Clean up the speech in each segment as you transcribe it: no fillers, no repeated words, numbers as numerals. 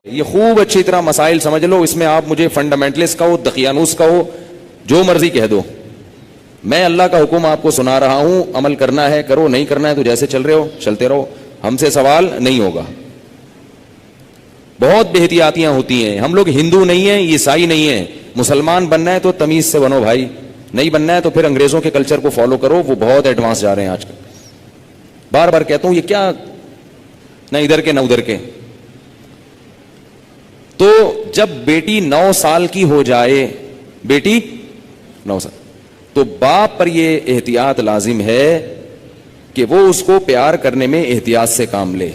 یہ خوب اچھی طرح مسائل سمجھ لو. اس میں آپ مجھے فنڈامنٹلسٹ کہو, دقیانوس کہو, جو مرضی کہہ دو. میں اللہ کا حکم آپ کو سنا رہا ہوں, عمل کرنا ہے کرو, نہیں کرنا ہے تو جیسے چل رہے ہو چلتے رہو, ہم سے سوال نہیں ہوگا. بہت بے احتیاطیاں ہوتی ہیں. ہم لوگ ہندو نہیں ہیں, عیسائی نہیں ہیں. مسلمان بننا ہے تو تمیز سے بنو بھائی, نہیں بننا ہے تو پھر انگریزوں کے کلچر کو فالو کرو, وہ بہت ایڈوانس جا رہے ہیں آج کل. بار بار کہتا ہوں یہ کیا, نہ ادھر کے نہ ادھر کے. تو جب بیٹی 9 سال کی ہو جائے, بیٹی 9 سال, تو باپ پر یہ احتیاط لازم ہے کہ وہ اس کو پیار کرنے میں احتیاط سے کام لے.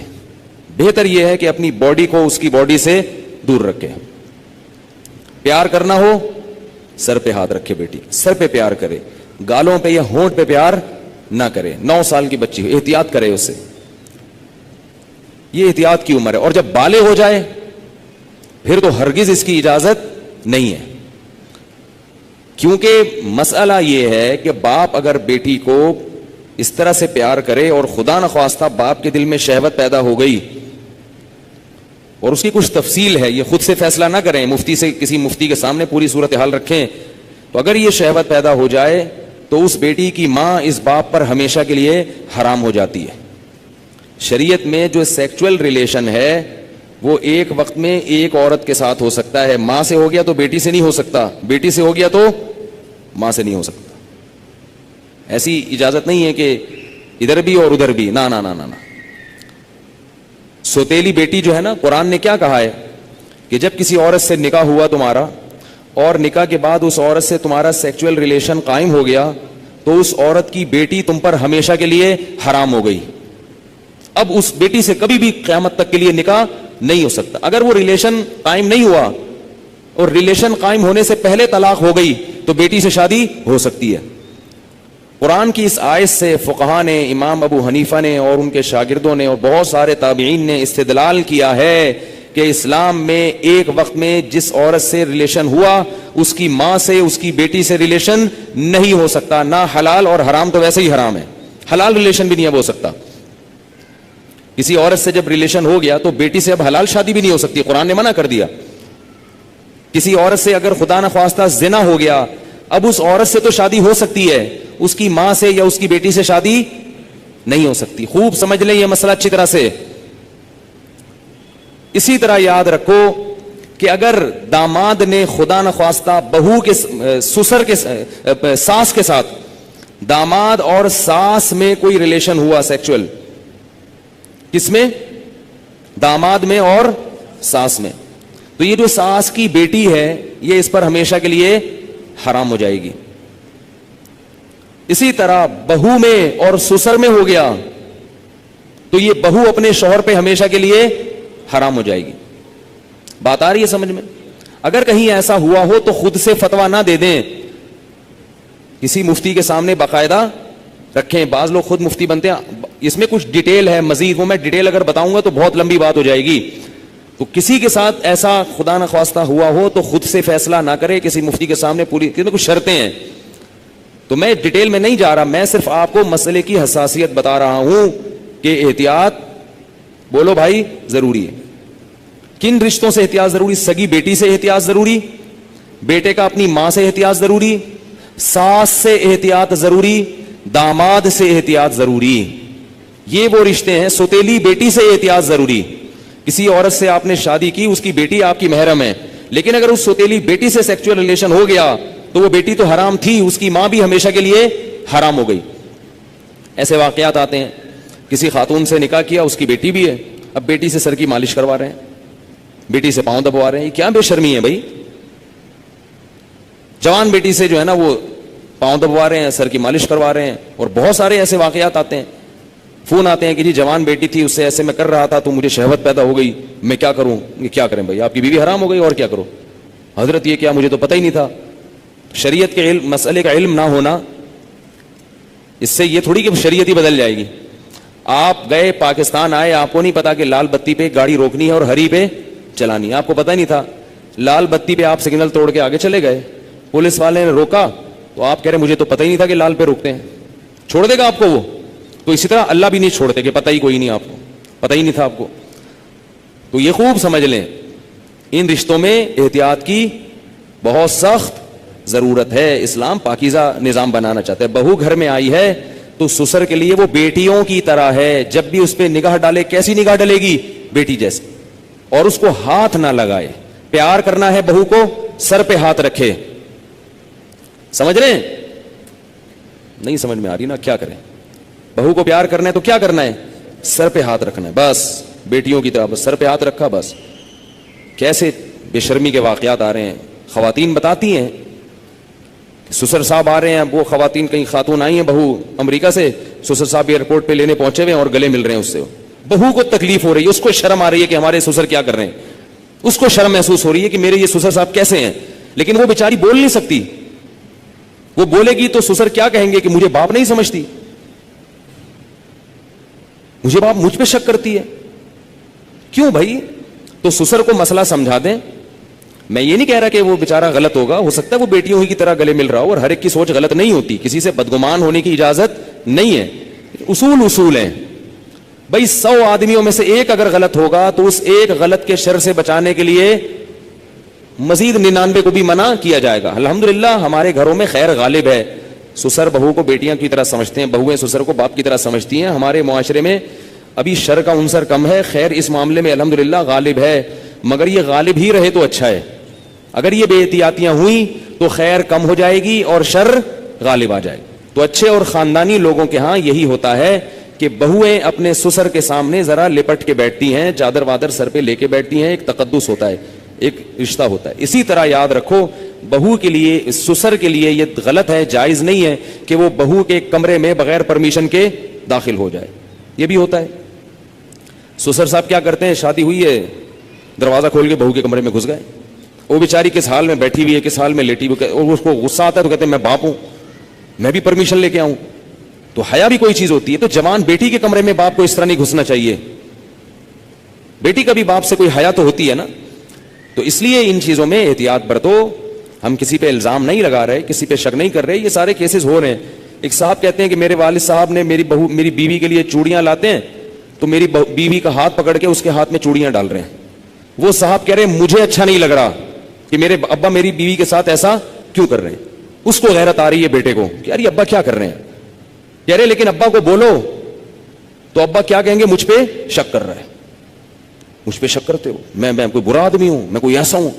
بہتر یہ ہے کہ اپنی باڈی کو اس کی باڈی سے دور رکھے. پیار کرنا ہو سر پہ ہاتھ رکھے, بیٹی سر پہ پیار کرے, گالوں پہ یا ہونٹ پہ پیار نہ کرے. 9 سال کی بچی ہو, احتیاط کرے اس سے, یہ احتیاط کی عمر ہے. اور جب بالغ ہو جائے پھر تو ہرگز اس کی اجازت نہیں ہے. کیونکہ مسئلہ یہ ہے کہ باپ اگر بیٹی کو اس طرح سے پیار کرے اور خدا نخواستہ باپ کے دل میں شہوت پیدا ہو گئی, اور اس کی کچھ تفصیل ہے, یہ خود سے فیصلہ نہ کریں, مفتی سے, کسی مفتی کے سامنے پوری صورتحال رکھیں. تو اگر یہ شہوت پیدا ہو جائے تو اس بیٹی کی ماں اس باپ پر ہمیشہ کے لیے حرام ہو جاتی ہے. شریعت میں جو سیکچول ریلیشن ہے وہ ایک وقت میں ایک عورت کے ساتھ ہو سکتا ہے. ماں سے ہو گیا تو بیٹی سے نہیں ہو سکتا, بیٹی سے ہو گیا تو ماں سے نہیں ہو سکتا. ایسی اجازت نہیں ہے کہ ادھر بھی اور ادھر بھی, نہ نہ نہ نہ. سوتیلی بیٹی جو ہے نا, قرآن نے کیا کہا ہے کہ جب کسی عورت سے نکاح ہوا تمہارا اور نکاح کے بعد اس عورت سے تمہارا سیکچول ریلیشن قائم ہو گیا تو اس عورت کی بیٹی تم پر ہمیشہ کے لیے حرام ہو گئی. اب اس بیٹی سے کبھی بھی قیامت تک کے لیے نکاح نہیں ہو سکتا. اگر وہ ریلیشن قائم نہیں ہوا اور ریلیشن قائم ہونے سے پہلے طلاق ہو گئی تو بیٹی سے شادی ہو سکتی ہے. قرآن کی اس آیت سے فقہا نے, امام ابو حنیفہ نے اور ان کے شاگردوں نے اور بہت سارے تابعین نے استدلال کیا ہے کہ اسلام میں ایک وقت میں جس عورت سے ریلیشن ہوا اس کی ماں سے, اس کی بیٹی سے ریلیشن نہیں ہو سکتا. نہ حلال, اور حرام تو ویسے ہی حرام ہے, حلال ریلیشن بھی نہیں اب ہو سکتا. کسی عورت سے جب ریلیشن ہو گیا تو بیٹی سے اب حلال شادی بھی نہیں ہو سکتی, قرآن نے منع کر دیا. کسی عورت سے اگر خدا نخواستہ زنا ہو گیا, اب اس عورت سے تو شادی ہو سکتی ہے, اس کی ماں سے یا اس کی بیٹی سے شادی نہیں ہو سکتی. خوب سمجھ لیں یہ مسئلہ اچھی طرح سے. اسی طرح یاد رکھو کہ اگر داماد نے خدا نخواستہ بہو کے سسر کے ساس کے ساتھ, داماد اور ساس میں کوئی ریلیشن ہوا سیکچول, کس میں, داماد میں اور ساس میں, تو یہ جو ساس کی بیٹی ہے یہ اس پر ہمیشہ کے لیے حرام ہو جائے گی. اسی طرح بہو میں اور سسر میں ہو گیا تو یہ بہو اپنے شوہر پہ ہمیشہ کے لیے حرام ہو جائے گی. بات آ رہی ہے سمجھ میں؟ اگر کہیں ایسا ہوا ہو تو خود سے فتویٰ نہ دے دیں, کسی مفتی کے سامنے باقاعدہ رکھیں. بعض لوگ خود مفتی بنتے ہیں, اس میں کچھ ڈیٹیل ہے مزید, وہ میں ڈیٹیل اگر بتاؤں گا تو بہت لمبی بات ہو جائے گی. تو کسی کے ساتھ ایسا خدا نخواستہ ہوا ہو تو خود سے فیصلہ نہ کرے, کسی مفتی کے سامنے پوری, کیونکہ کچھ شرطیں ہیں. تو میں ڈیٹیل میں نہیں جا رہا, میں صرف آپ کو مسئلے کی حساسیت بتا رہا ہوں کہ احتیاط, بولو بھائی, ضروری ہے. کن رشتوں سے احتیاط ضروری؟ سگی بیٹی سے احتیاط ضروری, بیٹے کا اپنی ماں سے احتیاط ضروری, ساس سے احتیاط ضروری, داماد سے احتیاط ضروری. یہ وہ رشتے ہیں. سوتیلی بیٹی سے احتیاط ضروری. کسی عورت سے آپ نے شادی کی, اس کی بیٹی آپ کی محرم ہے, لیکن اگر اس سوتیلی بیٹی سے سیکچول ریلیشن ہو گیا تو وہ بیٹی تو حرام تھی, اس کی ماں بھی ہمیشہ کے لیے حرام ہو گئی. ایسے واقعات آتے ہیں. کسی خاتون سے نکاح کیا, اس کی بیٹی بھی ہے, اب بیٹی سے سر کی مالش کروا رہے ہیں, بیٹی سے پاؤں دبوا رہے ہیں. یہ کیا بے شرمی ہے بھائی؟ جوان بیٹی سے جو ہے نا وہ پاؤں دبوا رہے ہیں, سر کی مالش کروا رہے ہیں. اور بہت سارے ایسے واقعات آتے ہیں, فون آتے ہیں کہ جی جوان بیٹی تھی, اس سے ایسے میں کر رہا تھا تو مجھے شہوت پیدا ہو گئی, میں کیا کروں؟ یہ کیا کریں بھائی, آپ کی بیوی حرام ہو گئی, اور کیا کرو؟ حضرت یہ کیا, مجھے تو پتہ ہی نہیں تھا. شریعت کے علم, مسئلے کا علم نہ ہونا, اس سے یہ تھوڑی کہ شریعت ہی بدل جائے گی. آپ گئے پاکستان آئے, آپ کو نہیں پتا کہ لال بتی پہ گاڑی روکنی ہے اور ہری پہ چلانی ہے, آپ کو پتہ نہیں تھا. لال بتی پہ آپ سگنل توڑ کے آگے چلے گئے, پولیس والے نے روکا تو آپ کہہ رہے مجھے تو پتہ ہی نہیں تھا کہ لال پہ روکتے ہیں. چھوڑ دے گا آپ کو وہ؟ تو اسی طرح اللہ بھی نہیں چھوڑتے کہ پتہ ہی کوئی نہیں, آپ کو پتہ ہی نہیں تھا آپ کو. تو یہ خوب سمجھ لیں ان رشتوں میں احتیاط کی بہت سخت ضرورت ہے. اسلام پاکیزہ نظام بنانا چاہتا ہے. بہو گھر میں آئی ہے تو سسر کے لیے وہ بیٹیوں کی طرح ہے. جب بھی اس پہ نگاہ ڈالے, کیسی نگاہ ڈالے گی؟ بیٹی جیسی. اور اس کو ہاتھ نہ لگائے. پیار کرنا ہے بہو کو, سر پہ ہاتھ رکھے. سمجھ رہے ہیں؟ نہیں سمجھ میں آ رہی نا, کیا کریں؟ بہو کو پیار کرنا ہے تو کیا کرنا ہے؟ سر پہ ہاتھ رکھنا ہے بس, بیٹیوں کی طرح. بس سر پہ ہاتھ رکھا بس. کیسے بے شرمی کے واقعات آ رہے ہیں. خواتین بتاتی ہیں, سسر صاحب آ رہے ہیں, وہ خواتین کہیں خاتون آئی ہیں بہو امریکہ سے, سسر صاحب ایئرپورٹ پہ لینے پہنچے ہوئے اور گلے مل رہے ہیں اس سے. بہو کو تکلیف ہو رہی ہے, اس کو شرم آ رہی ہے کہ ہمارے سسر کیا کر رہے ہیں. اس کو شرم محسوس ہو رہی ہے کہ میرے یہ سسر صاحب کیسے ہیں. لیکن وہ بیچاری بول نہیں سکتی. وہ بولے گی تو سسر کیا کہیں گے کہ مجھے باپ نہیں سمجھتی, مجھے باپ مجھ پہ شک کرتی ہے. کیوں بھائی؟ تو سسر کو مسئلہ سمجھا دیں. میں یہ نہیں کہہ رہا کہ وہ بیچارہ غلط ہوگا, ہو سکتا ہے وہ بیٹیوں ہی کی طرح گلے مل رہا ہو, اور ہر ایک کی سوچ غلط نہیں ہوتی, کسی سے بدگمان ہونے کی اجازت نہیں ہے. اصول ہیں بھائی. 100 آدمیوں میں سے ایک اگر غلط ہوگا تو اس ایک غلط کے شر سے بچانے کے لیے مزید 99 کو بھی منع کیا جائے گا. الحمدللہ ہمارے گھروں میں خیر غالب ہے. سسر بہو کو بیٹیاں کی طرح سمجھتے ہیں, بہویں سسر کو باپ کی طرح سمجھتی ہیں. ہمارے معاشرے میں ابھی شر کا عنصر کم ہے, خیر اس معاملے میں الحمدللہ غالب ہے. مگر یہ غالب ہی رہے تو اچھا ہے. اگر یہ بے احتیاطیاں ہوئیں تو خیر کم ہو جائے گی اور شر غالب آ جائے. تو اچھے اور خاندانی لوگوں کے ہاں یہی ہوتا ہے کہ بہویں اپنے سسر کے سامنے ذرا لپٹ کے بیٹھتی ہیں, چادر وادر سر پہ لے کے بیٹھتی ہیں. ایک تقدس ہوتا ہے, ایک رشتہ ہوتا ہے. اسی طرح یاد رکھو, بہو کے لیے, سسر کے لیے یہ غلط ہے, جائز نہیں ہے کہ وہ بہو کے کمرے میں بغیر پرمیشن کے داخل ہو جائے. یہ بھی ہوتا ہے. سسر صاحب کیا کرتے ہیں, شادی ہوئی ہے, دروازہ کھول کے بہو کے کمرے میں گھس گئے. وہ بیچاری کس حال میں بیٹھی ہوئی ہے, کس حال میں لیٹی ہوئی, اور اس کو غصہ آتا ہے تو کہتے ہیں میں باپ ہوں, میں بھی پرمیشن لے کے آؤں. تو حیا بھی کوئی چیز ہوتی ہے. تو جوان بیٹی کے کمرے میں باپ کو اس طرح نہیں گھسنا چاہیے. بیٹی کا بھی باپ سے کوئی حیا تو ہوتی ہے نا. تو اس لیے ان چیزوں میں احتیاط برتو. ہم کسی پہ الزام نہیں لگا رہے, کسی پہ شک نہیں کر رہے, یہ سارے کیسز ہو رہے ہیں. ایک صاحب کہتے ہیں کہ میرے والد صاحب نے میری بیوی کے لیے چوڑیاں لاتے ہیں, تو میری بیوی کا ہاتھ پکڑ کے اس کے ہاتھ میں چوڑیاں ڈال رہے ہیں. وہ صاحب کہہ رہے ہیں مجھے اچھا نہیں لگ رہا کہ میرے ابا میری بیوی کے ساتھ ایسا کیوں کر رہے ہیں. اس کو غیرت آ رہی ہے بیٹے کو کہ یار یہ ابا کیا کر رہے ہیں. کہہ رہے لیکن ابا کو بولو تو ابا کیا کہیں گے, مجھ پہ شک کر رہا ہے, مجھ پہ شک کرتے ہو, میں کوئی برا آدمی ہوں, میں کوئی ایسا ہوں.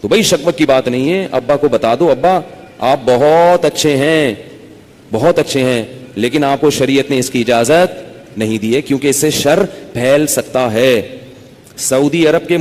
تو بھائی شک وک کی بات نہیں ہے. ابا کو بتا دو ابا آپ بہت اچھے ہیں, بہت اچھے ہیں, لیکن آپ کو شریعت نے اس کی اجازت نہیں دی ہے کیونکہ اس سے شر پھیل سکتا ہے. سعودی عرب کے